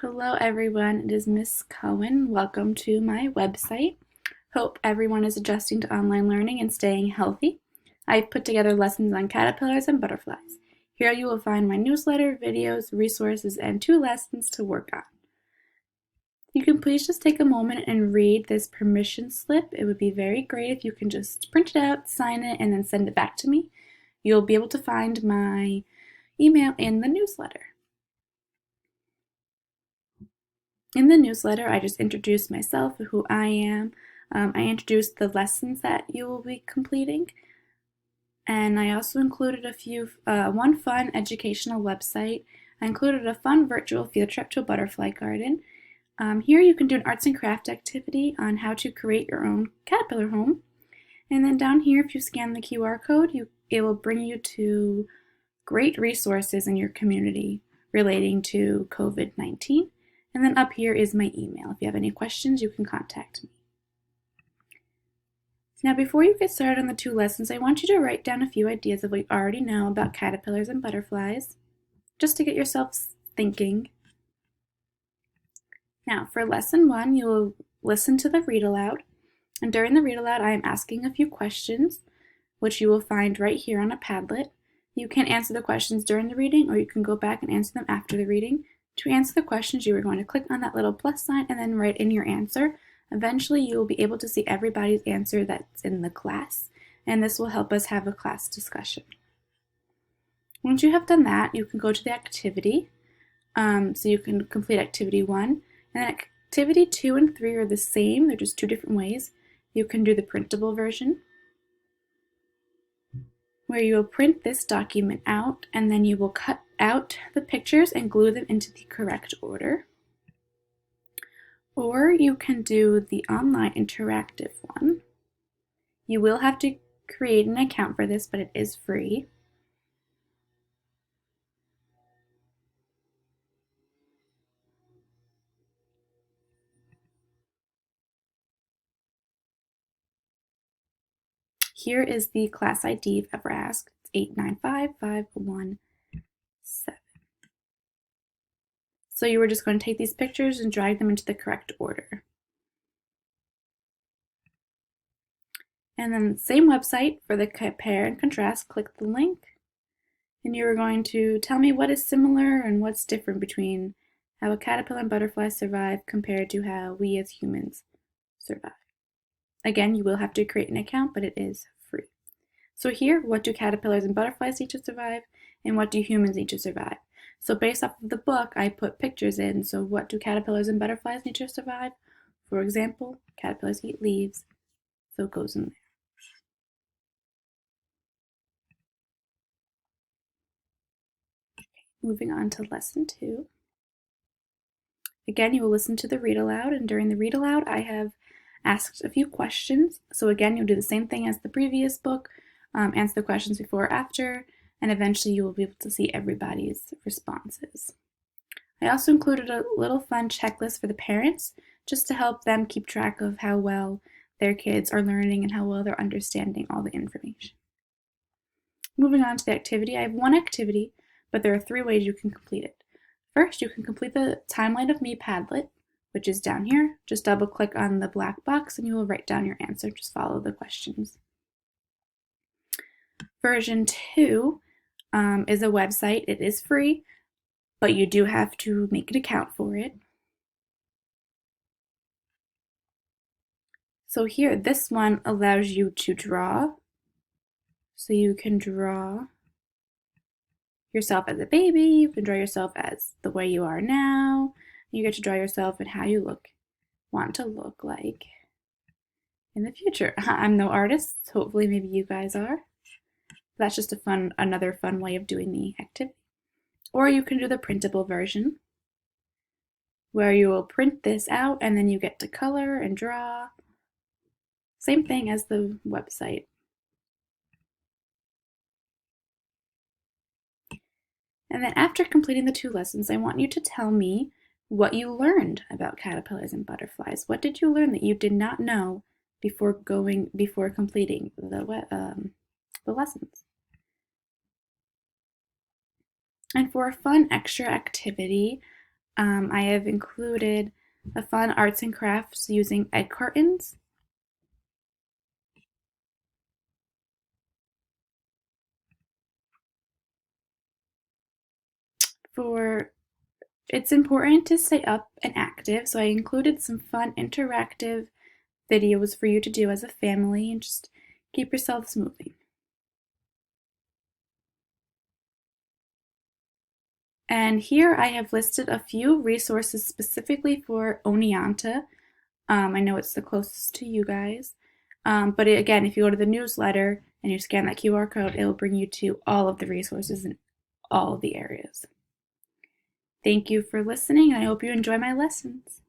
Hello everyone, it is Miss Cohen. Welcome to my website. Hope everyone is adjusting to online learning and staying healthy. I've put together lessons on caterpillars and butterflies. Here you will find my newsletter, videos, resources, and 2 lessons to work on. You can please just take a moment and read this permission slip. It would be very great if you can just print it out, sign it, and then send it back to me. You'll be able to find my email in the newsletter. In the newsletter, I just introduce myself, who I am. I introduced the lessons that you will be completing. And I also included one fun educational website. I included a fun virtual field trip to a butterfly garden. Here you can do an arts and craft activity on how to create your own caterpillar home. And then down here, if you scan the QR code, it will bring you to great resources in your community relating to COVID-19. And then up here is my email. If you have any questions, you can contact me. Now, before you get started on the 2 lessons, I want you to write down a few ideas of what you already know about caterpillars and butterflies, just to get yourself thinking. Now, for lesson 1, you will listen to the read aloud. And during the read aloud, I am asking a few questions, which you will find right here on a Padlet. You can answer the questions during the reading, or you can go back and answer them after the reading. To answer the questions, you are going to click on that little plus sign and then write in your answer. Eventually, you will be able to see everybody's answer that's in the class, and this will help us have a class discussion. Once you have done that, you can go to the activity. So you can complete activity 1, and then activity 2 and 3 are the same. They're just 2 different ways. You can do the printable version, where you will print this document out, and then you will cut out the pictures and glue them into the correct order. Or you can do the online interactive one. You will have to create an account for this, but it is free. Here is the class ID if ever asked. It's 895517. So you were just going to take these pictures and drag them into the correct order. And then the same website for the compare and contrast, click the link. And you are going to tell me what is similar and what's different between how a caterpillar and butterfly survive compared to how we as humans survive. Again, you will have to create an account, but it is free. So here, what do caterpillars and butterflies need to survive, and what do humans need to survive? So based off of the book, I put pictures in. So what do caterpillars and butterflies need to survive? For example, caterpillars eat leaves, so it goes in there. Moving on to lesson 2. Again, you will listen to the read aloud, and during the read aloud, I have asked a few questions. So again, you'll do the same thing as the previous book, answer the questions before or after, and eventually you will be able to see everybody's responses. I also included a little fun checklist for the parents, just to help them keep track of how well their kids are learning and how well they're understanding all the information. Moving on to the activity, I have 1 activity, but there are 3 ways you can complete it. First, you can complete the Timeline of Me Padlet, which is down here. Just double click on the black box and you will write down your answer. Just follow the questions. Version 2 is a website. It is free, but you do have to make an account for it. So here, this one allows you to draw. So you can draw yourself as a baby, you can draw yourself as the way you are now, you get to draw yourself and how you want to look like in the future. I'm no artist, hopefully maybe you guys are. That's just another fun way of doing the activity. Or you can do the printable version, where you will print this out and then you get to color and draw. Same thing as the website. And then after completing the 2 lessons, I want you to tell me what you learned about caterpillars and butterflies. What did you learn that you did not know before completing the lessons? And for a fun extra activity, I have included the fun arts and crafts using egg cartons. For It's important to stay up and active, so I included some fun interactive videos for you to do as a family and just keep yourselves moving. And here I have listed a few resources specifically for Oneonta. I know it's the closest to you guys. But again, if you go to the newsletter and you scan that QR code, it will bring you to all of the resources in all of the areas. Thank you for listening, and I hope you enjoy my lessons.